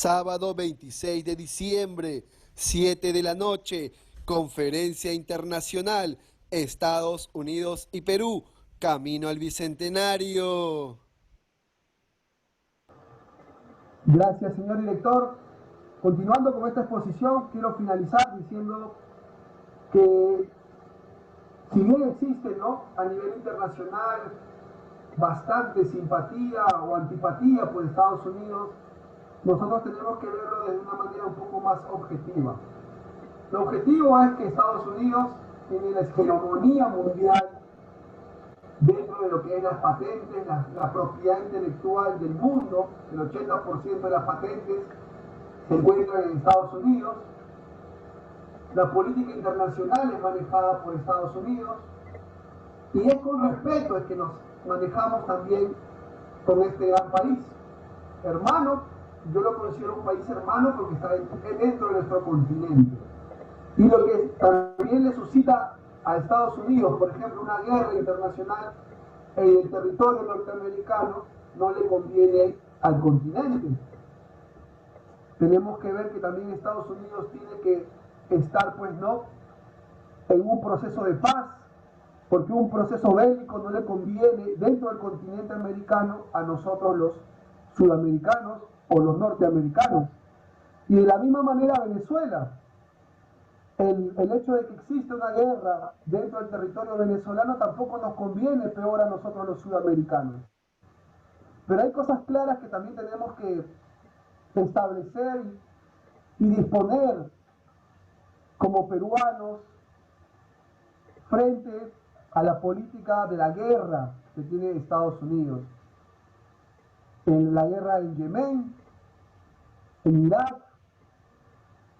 sábado 26 de diciembre, 7 de la noche, Conferencia Internacional, Estados Unidos y Perú, camino al Bicentenario. Gracias, señor director. Continuando con esta exposición, quiero finalizar diciendo que si bien existe, ¿no?, a nivel internacional bastante simpatía o antipatía por Estados Unidos, nosotros tenemos que verlo de una manera un poco más objetiva. Lo objetivo es que Estados Unidos tiene la hegemonía mundial dentro de lo que es las patentes, la propiedad intelectual del mundo. El 80% de las patentes se encuentran en Estados Unidos. La política internacional es manejada por Estados Unidos. Y es con respeto es que nos manejamos también con este gran país. Hermano, yo lo considero un país hermano porque está dentro de nuestro continente. Y lo que también le suscita a Estados Unidos, por ejemplo, una guerra internacional en el territorio norteamericano, no le conviene al continente. Tenemos que ver que también Estados Unidos tiene que estar, pues no, en un proceso de paz, porque un proceso bélico no le conviene dentro del continente americano a nosotros los sudamericanos o los norteamericanos. Y de la misma manera Venezuela. El hecho de que existe una guerra dentro del territorio venezolano tampoco nos conviene, peor a nosotros los sudamericanos. Pero hay cosas claras que también tenemos que establecer y disponer como peruanos frente a la política de la guerra que tiene Estados Unidos. En la guerra en Yemen, en Irak,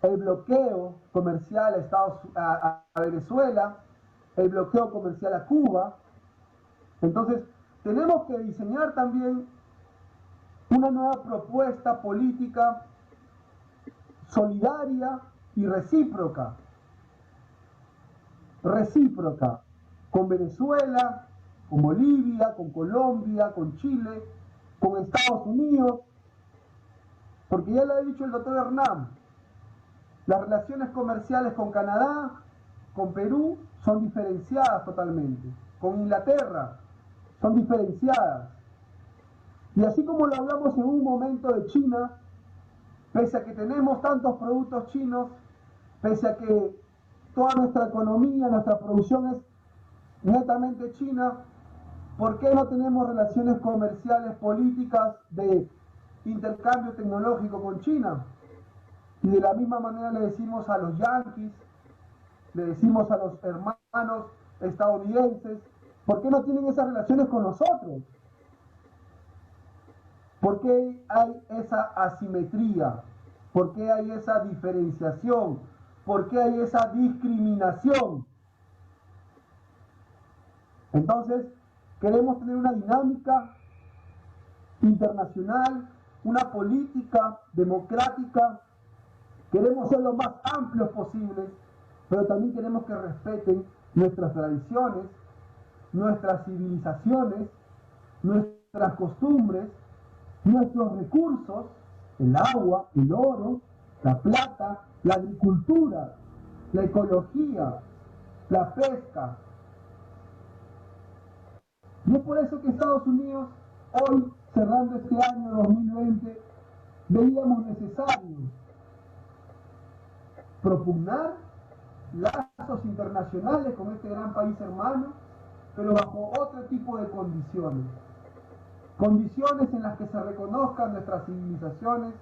el bloqueo comercial a Venezuela, el bloqueo comercial a Cuba. Entonces, tenemos que diseñar también una nueva propuesta política solidaria y recíproca. Recíproca con Venezuela, con Bolivia, con Colombia, con Chile, con Estados Unidos, porque ya lo ha dicho el doctor Hernán, las relaciones comerciales con Canadá, con Perú, son diferenciadas totalmente. Con Inglaterra, son diferenciadas. Y así como lo hablamos en un momento de China, pese a que tenemos tantos productos chinos, pese a que toda nuestra economía, nuestra producción es netamente china, ¿por qué no tenemos relaciones comerciales, políticas de intercambio tecnológico con China? Y de la misma manera le decimos a los yanquis, le decimos a los hermanos estadounidenses, ¿por qué no tienen esas relaciones con nosotros? ¿Por qué hay esa asimetría? ¿Por qué hay esa diferenciación? ¿Por qué hay esa discriminación? Entonces, queremos tener una dinámica internacional, una política democrática. Queremos ser lo más amplios posibles, pero también queremos que respeten nuestras tradiciones, nuestras civilizaciones, nuestras costumbres, nuestros recursos, el agua, el oro, la plata, la agricultura, la ecología, la pesca. Y es por eso que Estados Unidos, hoy, cerrando este año 2020, veíamos necesario propugnar lazos internacionales con este gran país hermano, pero bajo otro tipo de condiciones. Condiciones en las que se reconozcan nuestras civilizaciones,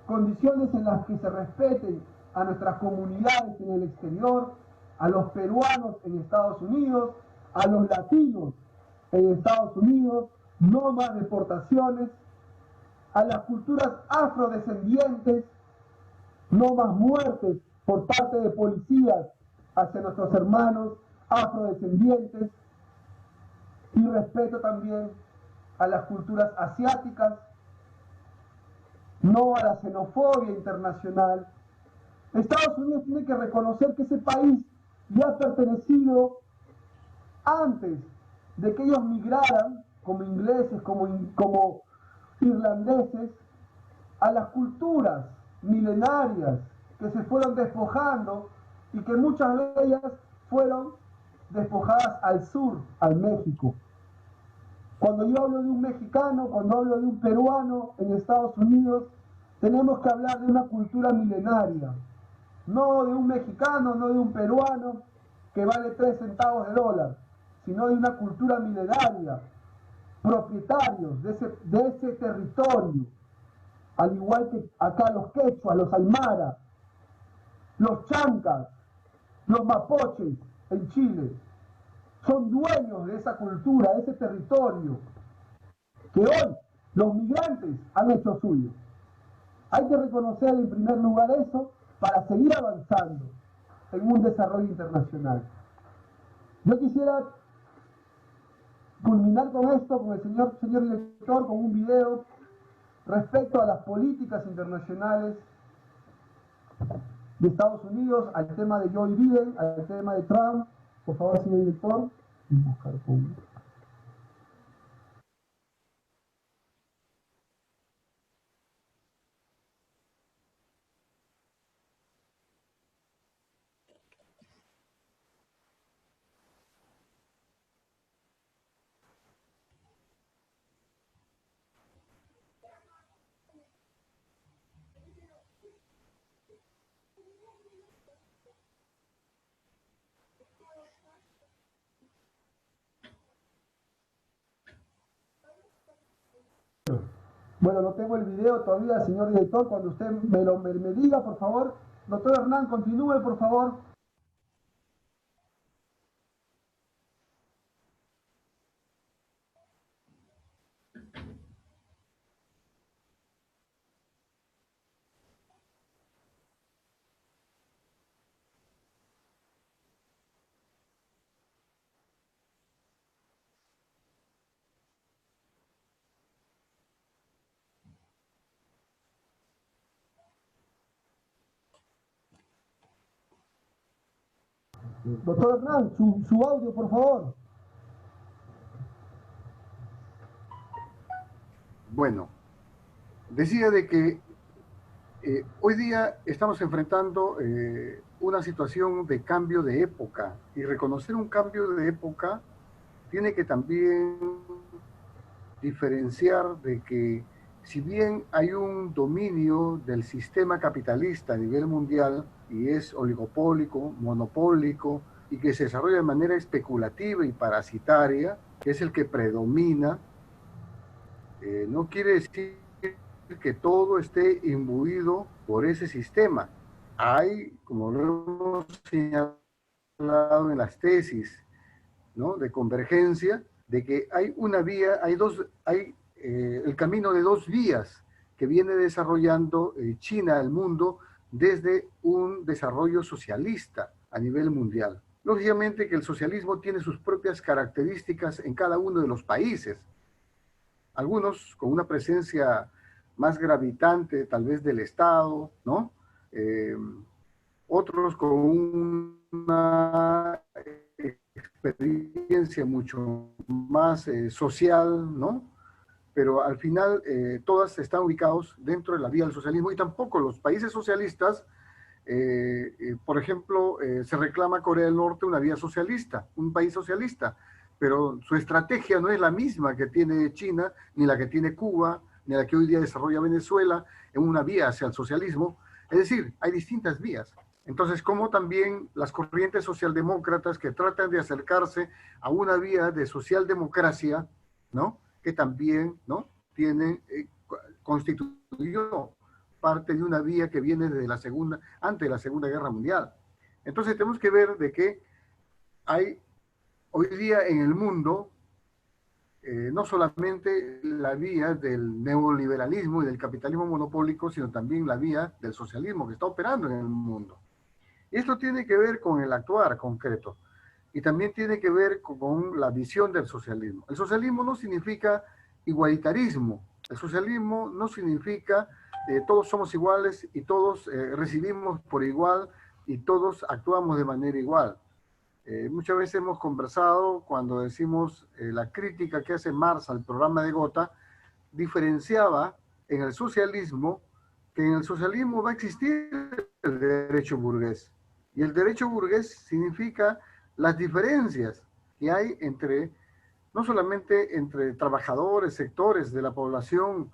condiciones en las que se respeten a nuestras comunidades en el exterior, a los peruanos en Estados Unidos, a los latinos en Estados Unidos, no más deportaciones, a las culturas afrodescendientes, no más muertes por parte de policías hacia nuestros hermanos afrodescendientes, y respeto también a las culturas asiáticas, no a la xenofobia internacional. Estados Unidos tiene que reconocer que ese país ya ha pertenecido antes de que ellos migraran como ingleses, como irlandeses, a las culturas milenarias que se fueron despojando y que muchas de ellas fueron despojadas al sur, al México. Cuando yo hablo de un mexicano, cuando hablo de un peruano en Estados Unidos, tenemos que hablar de una cultura milenaria, no de un mexicano, no de un peruano que vale 3 centavos de dólar, sino de una cultura milenaria, propietarios de ese territorio, al igual que acá los quechuas, los aymara, los chancas, los mapoches en Chile, son dueños de esa cultura, de ese territorio, que hoy los migrantes han hecho suyo. Hay que reconocer en primer lugar eso para seguir avanzando en un desarrollo internacional. Yo quisiera culminar con esto, con el señor director, con un video respecto a las políticas internacionales de Estados Unidos, al tema de Joe Biden, al tema de Trump. Por favor, señor director. Buscar con... Bueno, no tengo el video todavía, señor director. Cuando usted me diga, por favor. Doctor Hernán, continúe, por favor. Doctor Hernán, su audio, por favor. Bueno, decía de que hoy día estamos enfrentando una situación de cambio de época, y reconocer un cambio de época tiene que también diferenciar de que, si bien hay un dominio del sistema capitalista a nivel mundial y es oligopólico, monopólico, y que se desarrolla de manera especulativa y parasitaria, que es el que predomina, no quiere decir que todo esté imbuido por ese sistema. Hay, como lo hemos señalado en las tesis, ¿no?, de convergencia, de que hay una vía, hay el camino de dos vías que viene desarrollando China al mundo desde un desarrollo socialista a nivel mundial. Lógicamente que el socialismo tiene sus propias características en cada uno de los países, algunos con una presencia más gravitante tal vez del Estado, ¿no? Otros con una experiencia mucho más social, ¿no? Pero al final todas están ubicados dentro de la vía del socialismo, y tampoco los países socialistas, por ejemplo, se reclama Corea del Norte una vía socialista, un país socialista, pero su estrategia no es la misma que tiene China, ni la que tiene Cuba, ni la que hoy día desarrolla Venezuela en una vía hacia el socialismo. Es decir, hay distintas vías. Entonces, como también las corrientes socialdemócratas que tratan de acercarse a una vía de socialdemocracia, ¿no?, que también, ¿no?, tienen, constituyó parte de una vía que viene desde antes de la Segunda Guerra Mundial. Entonces tenemos que ver de que hay hoy día en el mundo no solamente la vía del neoliberalismo y del capitalismo monopólico, sino también la vía del socialismo que está operando en el mundo. Esto tiene que ver con el actuar concreto, y también tiene que ver con la visión del socialismo. El socialismo no significa igualitarismo, el socialismo no significa todos somos iguales y todos recibimos por igual y todos actuamos de manera igual. Muchas veces hemos conversado cuando decimos la crítica que hace Marx al programa de Gotha, diferenciaba en el socialismo que en el socialismo va a existir el derecho burgués. Y el derecho burgués significa las diferencias que hay entre, no solamente entre trabajadores, sectores de la población,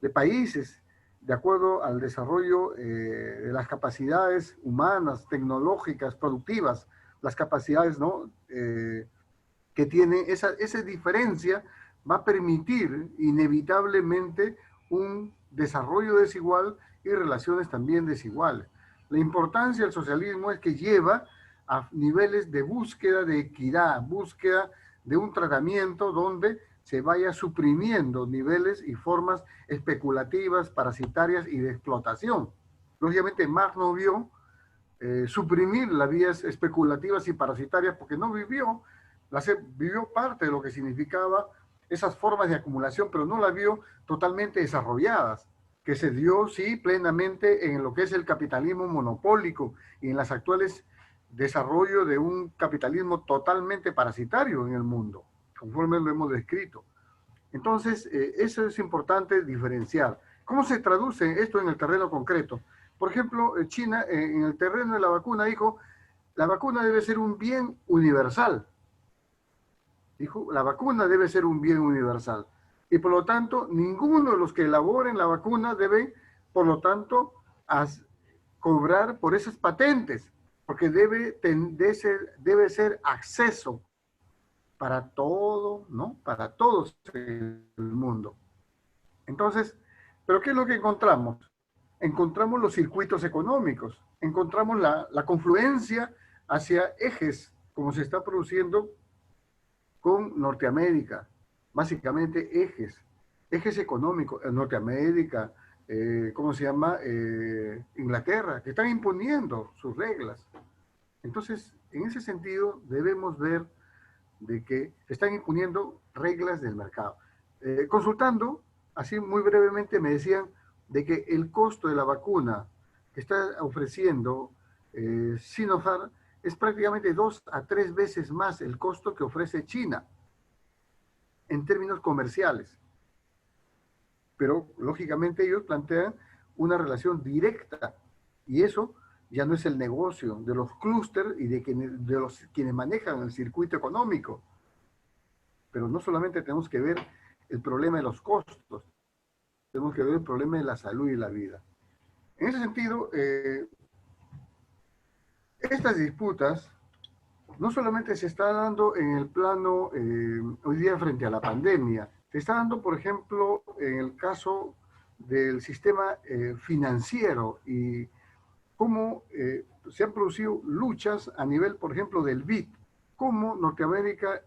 de países, de acuerdo al desarrollo de las capacidades humanas, tecnológicas, productivas, las capacidades, ¿no? Que tiene esa diferencia va a permitir inevitablemente un desarrollo desigual y relaciones también desiguales. La importancia del socialismo es que lleva a niveles de búsqueda de equidad, búsqueda de un tratamiento donde se vaya suprimiendo niveles y formas especulativas, parasitarias y de explotación. Lógicamente, Marx no vio suprimir las vías especulativas y parasitarias porque no vivió, vivió parte de lo que significaba esas formas de acumulación, pero no las vio totalmente desarrolladas, que se dio, sí, plenamente en lo que es el capitalismo monopólico y en las actuales desarrollo de un capitalismo totalmente parasitario en el mundo, conforme lo hemos descrito. Entonces, eso es importante diferenciar. ¿Cómo se traduce esto en el terreno concreto? Por ejemplo, China, en el terreno de la vacuna, dijo, la vacuna debe ser un bien universal. Dijo, la vacuna debe ser un bien universal. Y por lo tanto, ninguno de los que elaboren la vacuna debe, por lo tanto, cobrar por esas patentes, porque debe ser acceso para todo, ¿no? Para todos el mundo. Entonces, ¿pero qué es lo que encontramos? Encontramos los circuitos económicos, encontramos la confluencia hacia ejes, como se está produciendo con Norteamérica, básicamente ejes económicos, Norteamérica, ¿cómo se llama? Inglaterra, que están imponiendo sus reglas. Entonces, en ese sentido, debemos ver de que están imponiendo reglas del mercado. Consultando, así muy brevemente me decían de que el costo de la vacuna que está ofreciendo Sinopharm es prácticamente 2 a 3 veces más el costo que ofrece China en términos comerciales. Pero, lógicamente, ellos plantean una relación directa y eso ya no es el negocio de los clústeres y de quienes manejan el circuito económico. Pero no solamente tenemos que ver el problema de los costos, tenemos que ver el problema de la salud y la vida. En ese sentido, estas disputas no solamente se está dando en el plano hoy día frente a la pandemia, se está dando, por ejemplo, en el caso del sistema financiero y cómo se han producido luchas a nivel, por ejemplo, del BID, cómo Norteamérica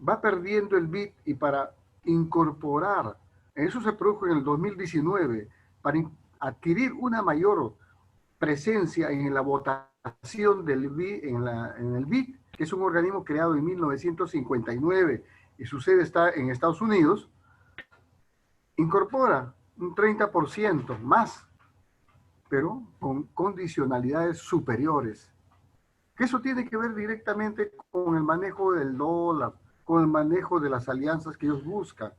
va perdiendo el BID y para incorporar, eso se produjo en el 2019, para adquirir una mayor presencia en la votación del BID, en el BID, que es un organismo creado en 1959 y su sede está en Estados Unidos, incorpora un 30% más, pero con condicionalidades superiores. Que eso tiene que ver directamente con el manejo del dólar, con el manejo de las alianzas que ellos buscan.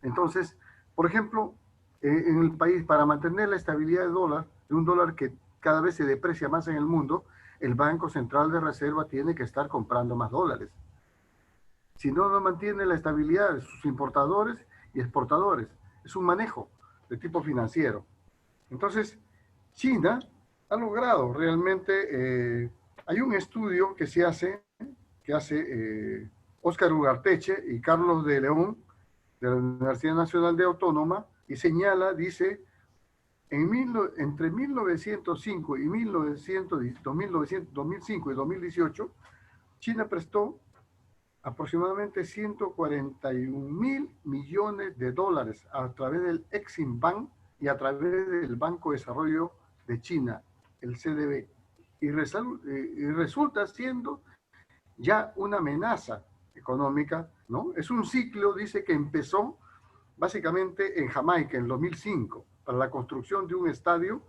Entonces, por ejemplo, en el país, para mantener la estabilidad del dólar, de un dólar que cada vez se deprecia más en el mundo, el Banco Central de Reserva tiene que estar comprando más dólares. Si no, no mantiene la estabilidad de sus importadores y exportadores. Es un manejo de tipo financiero. Entonces, China ha logrado realmente, hay un estudio que hace Óscar Ugarteche y Carlos de León, de la Universidad Nacional de Autónoma, y señala, dice, entre 1905 y 2005 y 2018, China prestó aproximadamente 141.000 millones de dólares a través del Exim Bank y a través del Banco de Desarrollo de China, el CDB. Y resulta siendo ya una amenaza económica, ¿no? Es un ciclo, dice, que empezó básicamente en Jamaica en 2005 para la construcción de un estadio,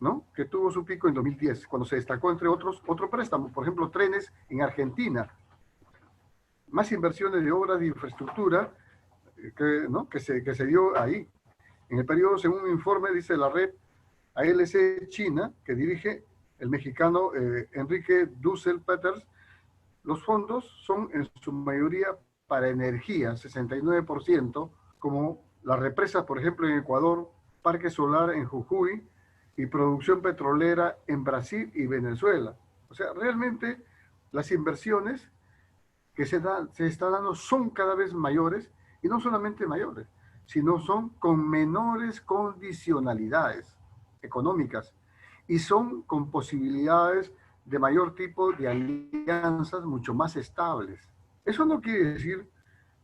¿no? Que tuvo su pico en 2010, cuando se destacó, entre otros, otro préstamo, por ejemplo, trenes en Argentina, más inversiones de obras de infraestructura ¿no? que se dio ahí. En el periodo, según un informe, dice la red ALC China, que dirige el mexicano Enrique Dussel Peters, los fondos son en su mayoría para energía, 69%, como las represas, por ejemplo, en Ecuador, parque solar en Jujuy y producción petrolera en Brasil y Venezuela. O sea, realmente las inversiones que se están dando son cada vez mayores, y no solamente mayores, sino son con menores condicionalidades económicas y son con posibilidades de mayor tipo de alianzas mucho más estables. Eso no quiere decir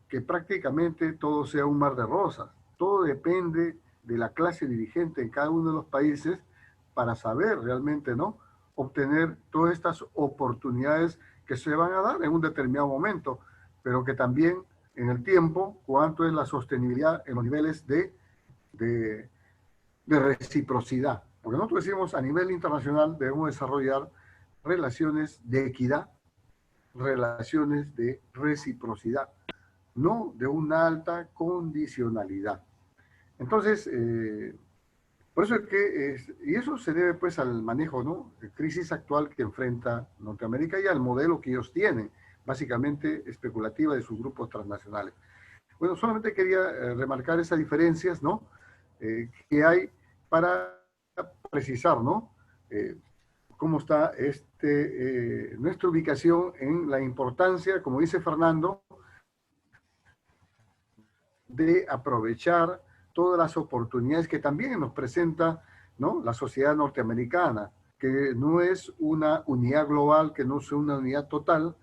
que prácticamente todo sea un mar de rosas. Todo depende de la clase dirigente en cada uno de los países para saber realmente, ¿no?, obtener todas estas oportunidades que se van a dar en un determinado momento, pero que también en el tiempo, cuánto es la sostenibilidad en los niveles de reciprocidad. Porque nosotros decimos a nivel internacional debemos desarrollar relaciones de equidad, relaciones de reciprocidad, no de una alta condicionalidad. Entonces, por eso es que, y eso se debe pues al manejo, ¿no?, de crisis actual que enfrenta Norteamérica y al modelo que ellos tienen, básicamente especulativa de sus grupos transnacionales. Bueno, solamente quería remarcar esas diferencias, ¿no?, que hay para precisar, ¿no?, cómo está nuestra ubicación en la importancia, como dice Fernando, de aprovechar todas las oportunidades que también nos presenta, ¿no?, la sociedad norteamericana, que no es una unidad global, que no es una unidad total,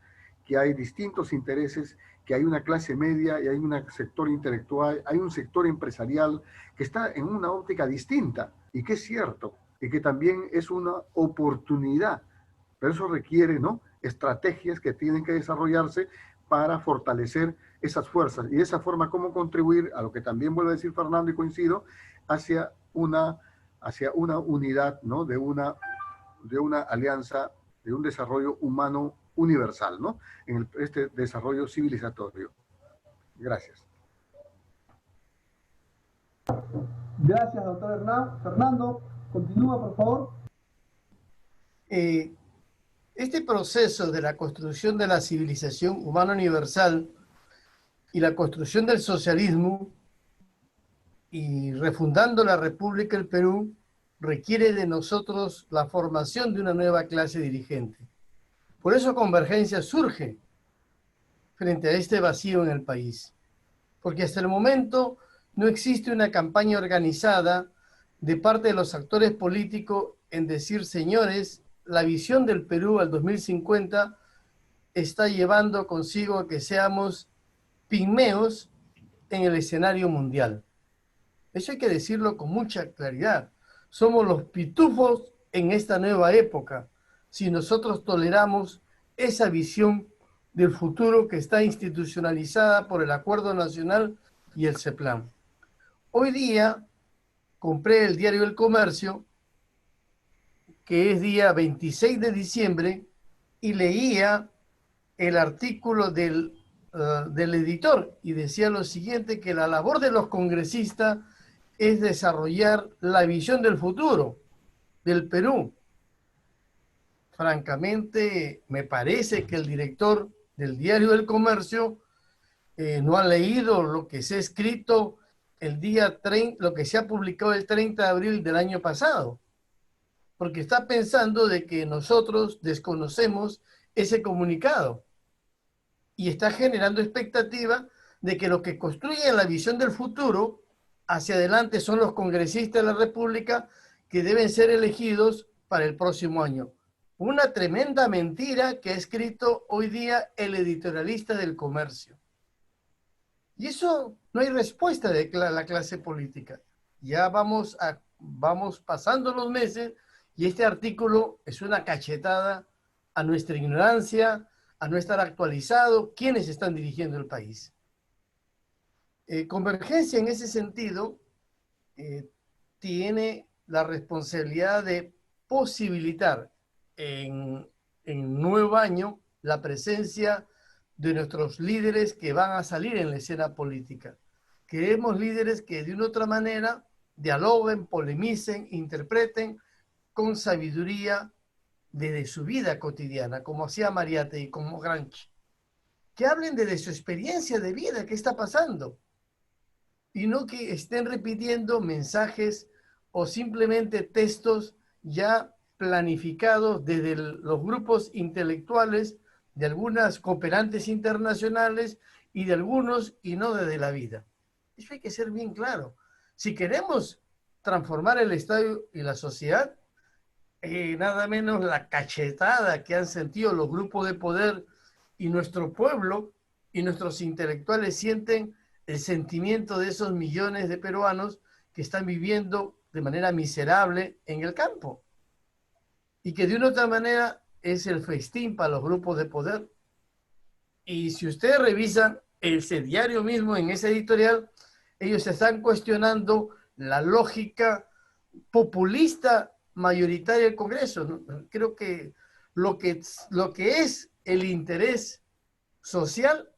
que hay distintos intereses, que hay una clase media y hay un sector intelectual, hay un sector empresarial que está en una óptica distinta y que es cierto y que también es una oportunidad, pero eso requiere, ¿no?, estrategias que tienen que desarrollarse para fortalecer esas fuerzas y de esa forma cómo contribuir a lo que también vuelve a decir Fernando y coincido, hacia una unidad, ¿no?, de una alianza, de un desarrollo humano universal, ¿no?, en este desarrollo civilizatorio. Gracias. Gracias, doctor Hernán. Fernando, continúa, por favor. Este proceso de la construcción de la civilización humana universal y la construcción del socialismo y refundando la República del Perú requiere de nosotros la formación de una nueva clase dirigente. Por eso Convergencia surge frente a este vacío en el país, porque hasta el momento no existe una campaña organizada de parte de los actores políticos en decir, señores, la visión del Perú al 2050 está llevando consigo a que seamos pigmeos en el escenario mundial. Eso hay que decirlo con mucha claridad. Somos los pitufos en esta nueva época, si nosotros toleramos esa visión del futuro que está institucionalizada por el Acuerdo Nacional y el CEPLAN. Hoy día compré el diario El Comercio, que es día 26 de diciembre, y leía el artículo del editor, y decía lo siguiente, que la labor de los congresistas es desarrollar la visión del futuro del Perú. Francamente, me parece que el director del diario del Comercio no ha leído lo que se ha escrito el día 30, lo que se ha publicado el 30 de abril del año pasado, porque está pensando de que nosotros desconocemos ese comunicado y está generando expectativa de que los que construyen la visión del futuro hacia adelante son los congresistas de la República que deben ser elegidos para el próximo año. Una tremenda mentira que ha escrito hoy día el editorialista del Comercio. Y eso no hay respuesta de la clase política. Ya vamos pasando los meses y este artículo es una cachetada a nuestra ignorancia, a no estar actualizado, quiénes están dirigiendo el país. Convergencia en ese sentido tiene la responsabilidad de posibilitar en nuevo año la presencia de nuestros líderes que van a salir en la escena política. Queremos líderes que de una u otra manera dialoguen, polemicen, interpreten con sabiduría desde su vida cotidiana, como hacía Mariátegui y como Gramsci. Que hablen desde su experiencia de vida, qué está pasando, y no que estén repitiendo mensajes o simplemente textos ya planificados desde los grupos intelectuales de algunas cooperantes internacionales y de algunos y no desde la vida. Eso hay que ser bien claro. Si queremos transformar el Estado y la sociedad, nada menos la cachetada que han sentido los grupos de poder y nuestro pueblo y nuestros intelectuales sienten el sentimiento de esos millones de peruanos que están viviendo de manera miserable en el campo y que de una u otra manera es el festín para los grupos de poder. Y si ustedes revisan ese diario mismo en ese editorial, ellos están cuestionando la lógica populista mayoritaria del Congreso, ¿no? Creo que lo que es el interés social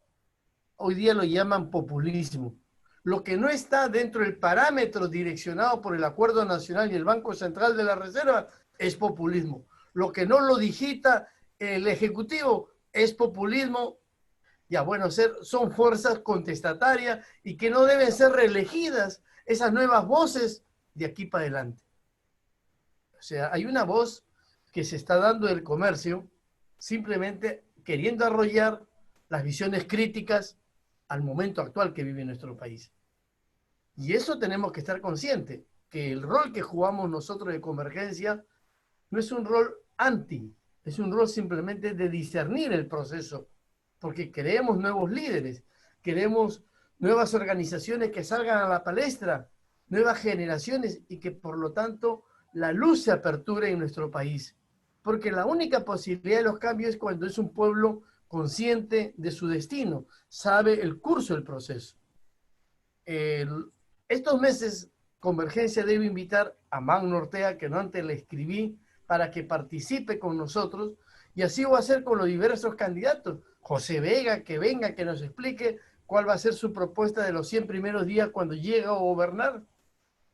hoy día lo llaman populismo. Lo que no está dentro del parámetro direccionado por el Acuerdo Nacional y el Banco Central de la Reserva es populismo. Lo que no lo digita el Ejecutivo es populismo. Ya, bueno, son fuerzas contestatarias y que no deben ser reelegidas esas nuevas voces de aquí para adelante. O sea, hay una voz que se está dando del comercio simplemente queriendo arrollar las visiones críticas al momento actual que vive nuestro país. Y eso tenemos que estar conscientes, que el rol que jugamos nosotros de Convergencia no es un rol anti, es un rol simplemente de discernir el proceso, porque queremos nuevos líderes, queremos nuevas organizaciones que salgan a la palestra, nuevas generaciones y que por lo tanto la luz se aperture en nuestro país. Porque la única posibilidad de los cambios es cuando es un pueblo consciente de su destino, sabe el curso del proceso. Estos meses, Convergencia debe invitar a Magno Ortega, que no antes le escribí, para que participe con nosotros, y así va a ser con los diversos candidatos. José Vega, que venga, que nos explique cuál va a ser su propuesta de los 100 primeros días cuando llega a gobernar.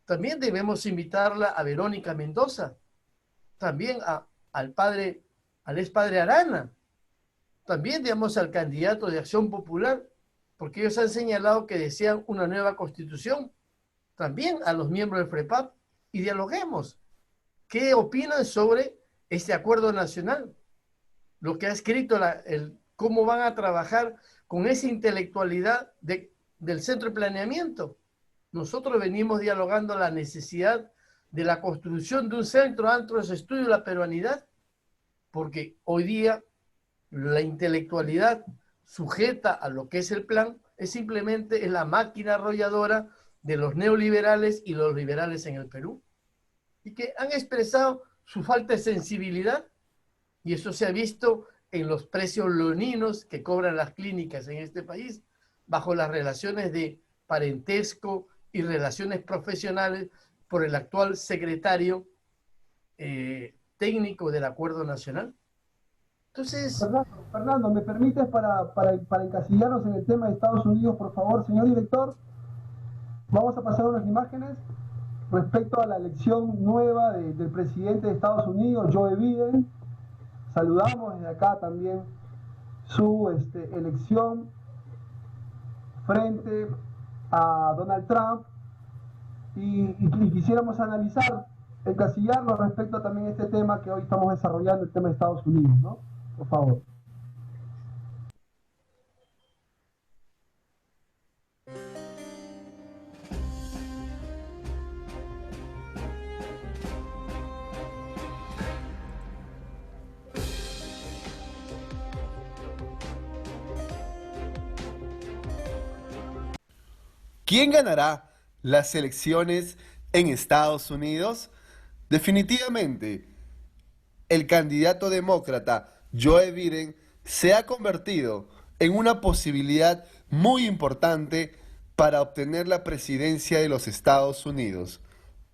También debemos invitarla a Verónica Mendoza, también al ex padre Arana, también, digamos, al candidato de Acción Popular, porque ellos han señalado que desean una nueva constitución, también a los miembros del FREPAP, y dialoguemos. ¿Qué opinan sobre este acuerdo nacional? Lo que ha escrito, cómo van a trabajar con esa intelectualidad del centro de planeamiento. Nosotros venimos dialogando la necesidad de la construcción de un centro alto de estudio de la peruanidad, porque hoy día la intelectualidad sujeta a lo que es el plan es simplemente la máquina arrolladora de los neoliberales y los liberales en el Perú, y que han expresado su falta de sensibilidad, y eso se ha visto en los precios leoninos que cobran las clínicas en este país, bajo las relaciones de parentesco y relaciones profesionales por el actual secretario técnico del Acuerdo Nacional. Entonces, Fernando, ¿me permites para encasillarnos en el tema de Estados Unidos, por favor, señor director? Vamos a pasar unas imágenes respecto a la elección nueva del presidente de Estados Unidos, Joe Biden. Saludamos desde acá también su elección frente a Donald Trump y quisiéramos analizar, encasillarnos respecto también a este tema que hoy estamos desarrollando, el tema de Estados Unidos, ¿no? Por favor. ¿Quién ganará las elecciones en Estados Unidos? Definitivamente, el candidato demócrata Joe Biden se ha convertido en una posibilidad muy importante para obtener la presidencia de los Estados Unidos.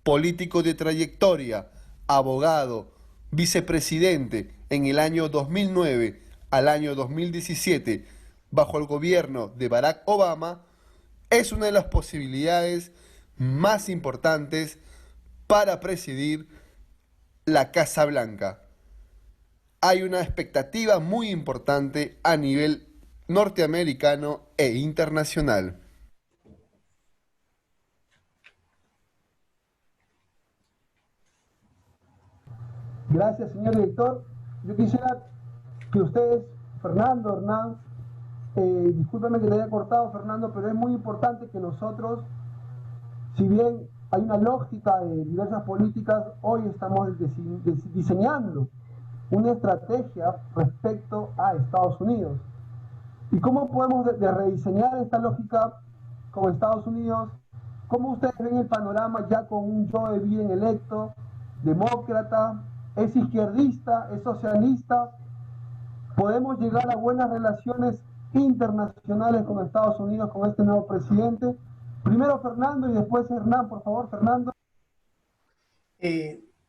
Político de trayectoria, abogado, vicepresidente en el año 2009 al año 2017 bajo el gobierno de Barack Obama, es una de las posibilidades más importantes para presidir la Casa Blanca. Hay una expectativa muy importante a nivel norteamericano e internacional. Gracias, señor director. Yo quisiera que ustedes, Fernando, Hernán, discúlpeme que le haya cortado, Fernando, pero es muy importante que nosotros, si bien hay una lógica de diversas políticas, hoy estamos diseñando una estrategia respecto a Estados Unidos. ¿Y cómo podemos rediseñar esta lógica con Estados Unidos? ¿Cómo ustedes ven el panorama ya con un Joe Biden electo, demócrata, es izquierdista, es socialista? ¿Podemos llegar a buenas relaciones internacionales con Estados Unidos con este nuevo presidente? Primero Fernando y después Hernán, por favor, Fernando.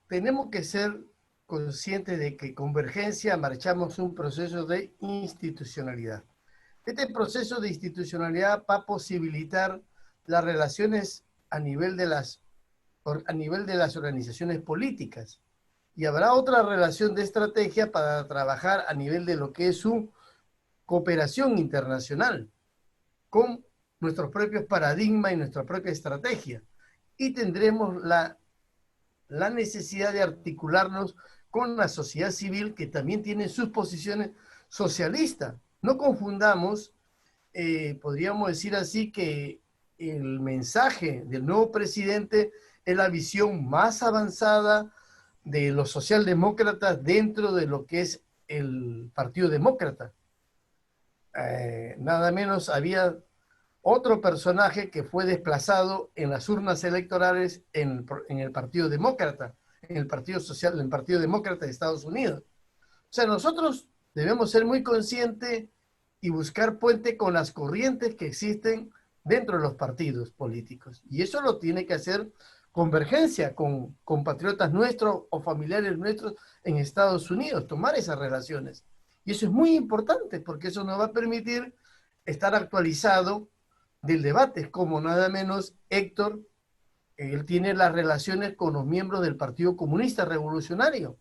Tenemos que ser conscientes de que Convergencia marchamos un proceso de institucionalidad. Este proceso de institucionalidad va a posibilitar las relaciones a nivel de las organizaciones políticas. Y habrá otra relación de estrategia para trabajar a nivel de lo que es su cooperación internacional, con nuestros propios paradigmas y nuestra propia estrategia. Y tendremos la necesidad de articularnos con la sociedad civil, que también tiene sus posiciones socialistas. No confundamos, podríamos decir así, que el mensaje del nuevo presidente es la visión más avanzada de los socialdemócratas dentro de lo que es el Partido Demócrata. Nada menos había otro personaje que fue desplazado en las urnas electorales en el Partido Demócrata, en el Partido Social, en el Partido Demócrata de Estados Unidos. O sea, nosotros debemos ser muy conscientes y buscar puente con las corrientes que existen dentro de los partidos políticos. Y eso lo tiene que hacer Convergencia con compatriotas nuestros o familiares nuestros en Estados Unidos, tomar esas relaciones. Y eso es muy importante porque eso nos va a permitir estar actualizado del debate, como nada menos Héctor, él tiene las relaciones con los miembros del Partido Comunista Revolucionario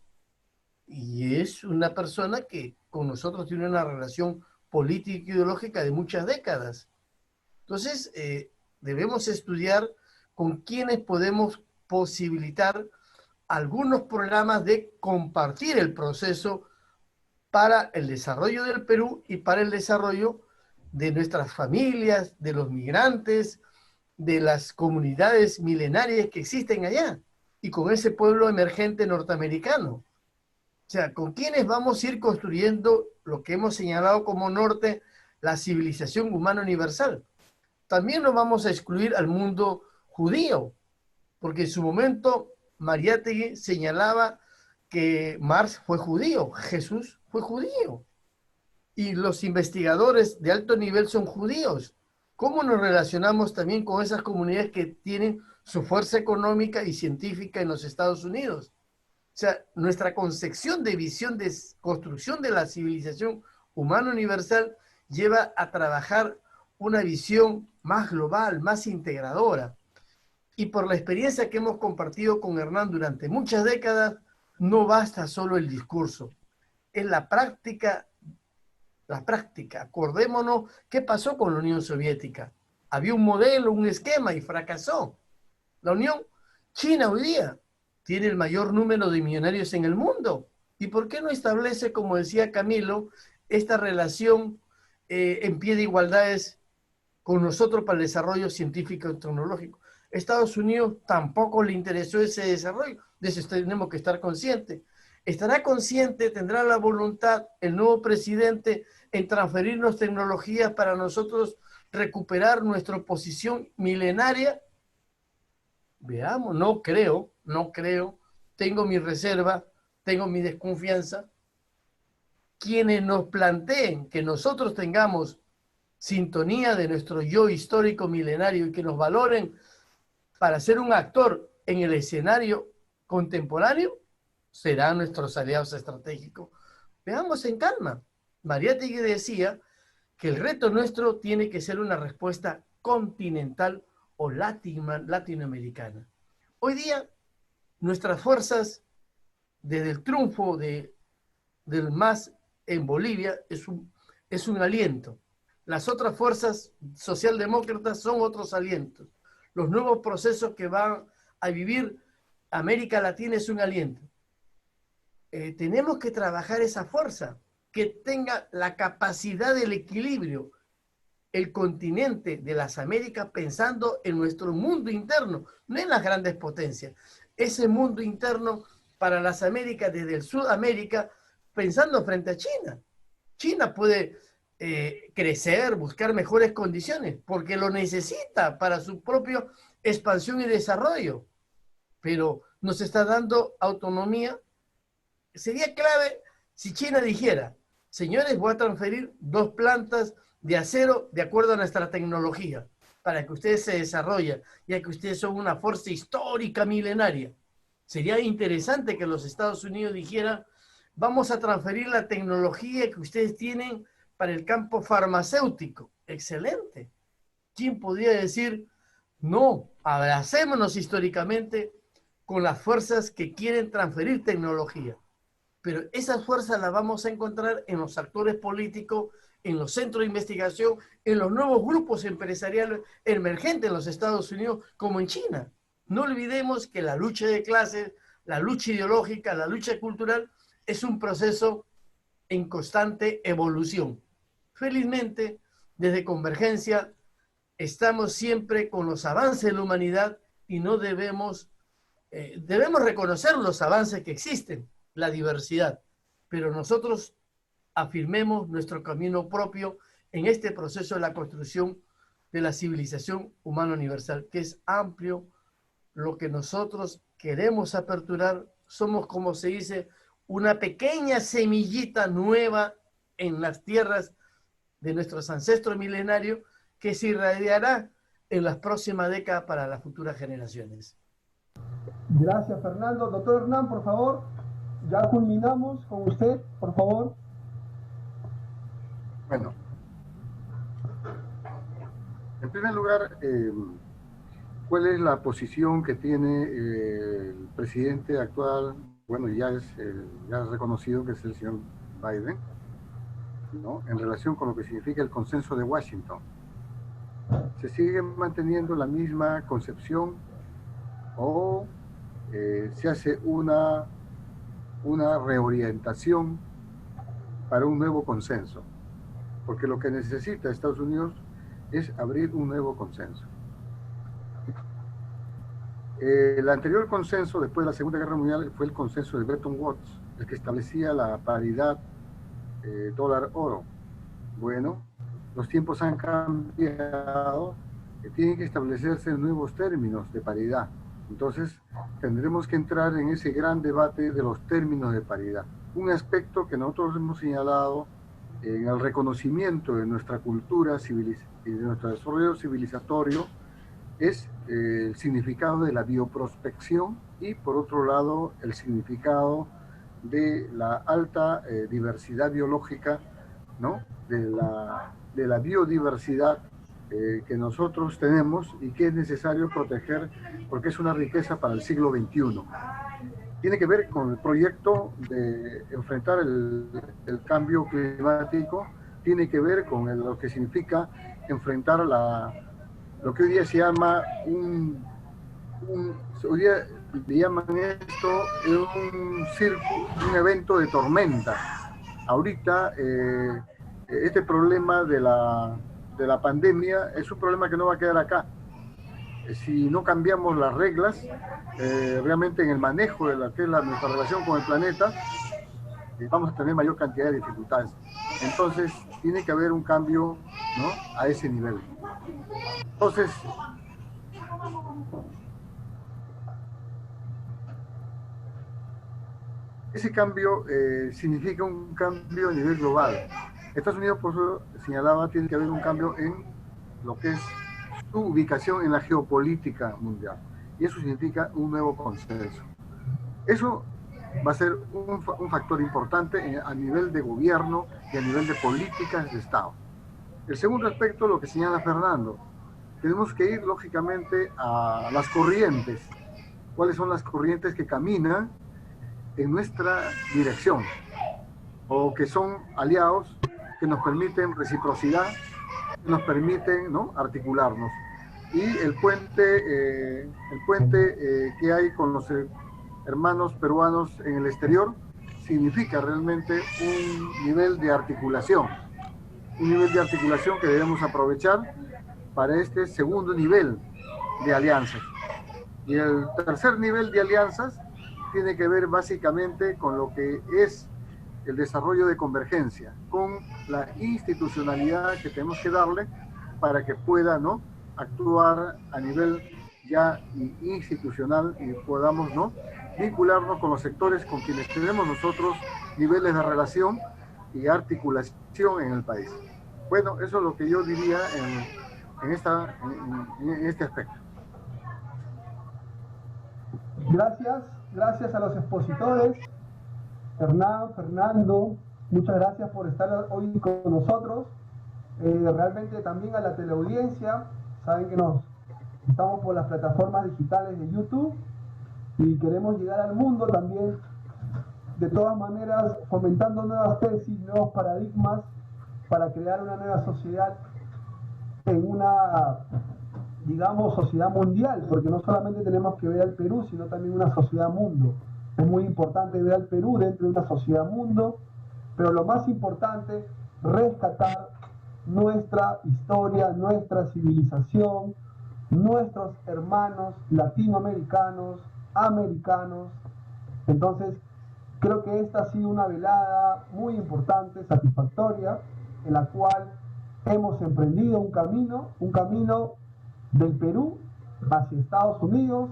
y es una persona que con nosotros tiene una relación política e ideológica de muchas décadas. Entonces, debemos estudiar con quienes podemos posibilitar algunos programas de compartir el proceso para el desarrollo del Perú y para el desarrollo de nuestras familias, de los migrantes, de las comunidades milenarias que existen allá y con ese pueblo emergente norteamericano. O sea, ¿con quiénes vamos a ir construyendo lo que hemos señalado como norte, la civilización humana universal? También no vamos a excluir al mundo judío, porque en su momento Mariátegui señalaba que Marx fue judío, Jesús fue judío, y los investigadores de alto nivel son judíos. ¿Cómo nos relacionamos también con esas comunidades que tienen su fuerza económica y científica en los Estados Unidos? O sea, nuestra concepción de visión de construcción de la civilización humana universal lleva a trabajar una visión más global, más integradora. Y por la experiencia que hemos compartido con Hernán durante muchas décadas, no basta solo el discurso, es la práctica. La práctica. Acordémonos qué pasó con la Unión Soviética. Había un modelo, un esquema y fracasó. La Unión China hoy día tiene el mayor número de millonarios en el mundo. ¿Y por qué no establece, como decía Camilo, esta relación en pie de igualdades con nosotros para el desarrollo científico y tecnológico? Estados Unidos tampoco le interesó ese desarrollo. De eso tenemos que estar conscientes. Estará consciente, tendrá la voluntad el nuevo presidente en transferirnos tecnologías para nosotros recuperar nuestra posición milenaria. Veamos, no creo, tengo mi reserva, tengo mi desconfianza. Quienes nos planteen que nosotros tengamos sintonía de nuestro yo histórico milenario y que nos valoren para ser un actor en el escenario contemporáneo, serán nuestros aliados estratégicos. Veamos en calma. Mariátegui decía que el reto nuestro tiene que ser una respuesta continental o latinoamericana. Hoy día, nuestras fuerzas, desde el triunfo del MAS en Bolivia, es un aliento. Las otras fuerzas socialdemócratas son otros alientos. Los nuevos procesos que van a vivir América Latina es un aliento. Tenemos que trabajar esa fuerza, que tenga la capacidad del equilibrio, el continente de las Américas pensando en nuestro mundo interno, no en las grandes potencias. Ese mundo interno para las Américas, desde el Sudamérica, pensando frente a China. China puede crecer, buscar mejores condiciones, porque lo necesita para su propia expansión y desarrollo, pero nos está dando autonomía. Sería clave si China dijera, señores, voy a transferir 2 plantas de acero de acuerdo a nuestra tecnología, para que ustedes se desarrollen, ya que ustedes son una fuerza histórica milenaria. Sería interesante que los Estados Unidos dijeran, vamos a transferir la tecnología que ustedes tienen para el campo farmacéutico. Excelente. ¿Quién podría decir, no, abracémonos históricamente con las fuerzas que quieren transferir tecnología? Pero esas fuerzas las vamos a encontrar en los actores políticos, en los centros de investigación, en los nuevos grupos empresariales emergentes en los Estados Unidos, como en China. No olvidemos que la lucha de clases, la lucha ideológica, la lucha cultural, es un proceso en constante evolución. Felizmente, desde Convergencia, estamos siempre con los avances de la humanidad y no debemos reconocer los avances que existen, la diversidad, pero nosotros afirmemos nuestro camino propio en este proceso de la construcción de la civilización humana universal, que es amplio. Lo que nosotros queremos aperturar, somos, como se dice, una pequeña semillita nueva en las tierras de nuestros ancestros milenarios que se irradiará en las próximas décadas para las futuras generaciones. Gracias, Fernando. Doctor Hernán, por favor, ya culminamos con usted, por favor. Bueno, en primer lugar, ¿cuál es la posición que tiene el presidente actual? Bueno, ya es reconocido que es el señor Biden, ¿no? En relación con lo que significa el consenso de Washington. ¿Se sigue manteniendo la misma concepción o se hace una reorientación para un nuevo consenso? Porque lo que necesita Estados Unidos es abrir un nuevo consenso. El anterior consenso, después de la Segunda Guerra Mundial, fue el consenso de Bretton Woods, el que establecía la paridad dólar-oro. Bueno, los tiempos han cambiado, tienen que establecerse nuevos términos de paridad. Entonces, tendremos que entrar en ese gran debate de los términos de paridad. Un aspecto que nosotros hemos señalado en el reconocimiento de nuestra cultura y de nuestro desarrollo civilizatorio es el significado de la bioprospección y, por otro lado, el significado de la alta diversidad biológica, ¿no? de la biodiversidad que nosotros tenemos y que es necesario proteger porque es una riqueza para el siglo XXI. Tiene que ver con el proyecto de enfrentar el cambio climático, tiene que ver con lo que significa enfrentar lo que hoy día se llama hoy día le llaman esto un evento de tormenta. Ahorita este problema de la pandemia es un problema que no va a quedar acá. Si no cambiamos las reglas, realmente en el manejo de la que es nuestra relación con el planeta, vamos a tener mayor cantidad de dificultades. Entonces, tiene que haber un cambio, ¿no?, a ese nivel. Entonces, ese cambio significa un cambio a nivel global. Estados Unidos, por eso señalaba, tiene que haber un cambio en lo que es su ubicación en la geopolítica mundial. Y eso significa un nuevo consenso. Eso va a ser un factor importante a nivel de gobierno y a nivel de políticas de Estado. El segundo aspecto, lo que señala Fernando, tenemos que ir lógicamente a las corrientes. ¿Cuáles son las corrientes que caminan en nuestra dirección o que son aliados que nos permiten reciprocidad, que nos permiten, ¿no?, articularnos? Y el puente que hay con los hermanos peruanos en el exterior significa realmente un nivel de articulación que debemos aprovechar para este segundo nivel de alianzas. Y el tercer nivel de alianzas tiene que ver básicamente con lo que es el desarrollo de convergencia, con la institucionalidad que tenemos que darle para que pueda, ¿no?, actuar a nivel ya institucional y podamos, ¿no?, vincularnos con los sectores con quienes tenemos nosotros niveles de relación y articulación en el país. Bueno, eso es lo que yo diría en este aspecto. Gracias a los expositores, Hernán, Fernando, muchas gracias por estar hoy con nosotros. Realmente también a la teleaudiencia, saben que estamos por las plataformas digitales de YouTube y queremos llegar al mundo también, de todas maneras, fomentando nuevas tesis, nuevos paradigmas para crear una nueva sociedad en una, digamos, sociedad mundial, porque no solamente tenemos que ver al Perú, sino también una sociedad mundo. Es muy importante ver al Perú dentro de una sociedad mundo, pero lo más importante, rescatar nuestra historia, nuestra civilización, nuestros hermanos latinoamericanos, americanos. Entonces, creo que esta ha sido una velada muy importante, satisfactoria, en la cual hemos emprendido un camino del Perú hacia Estados Unidos,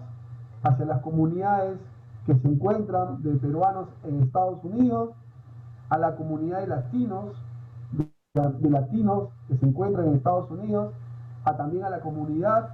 hacia las comunidades que se encuentran de peruanos en Estados Unidos, a la comunidad de latinos que se encuentran en Estados Unidos, también a la comunidad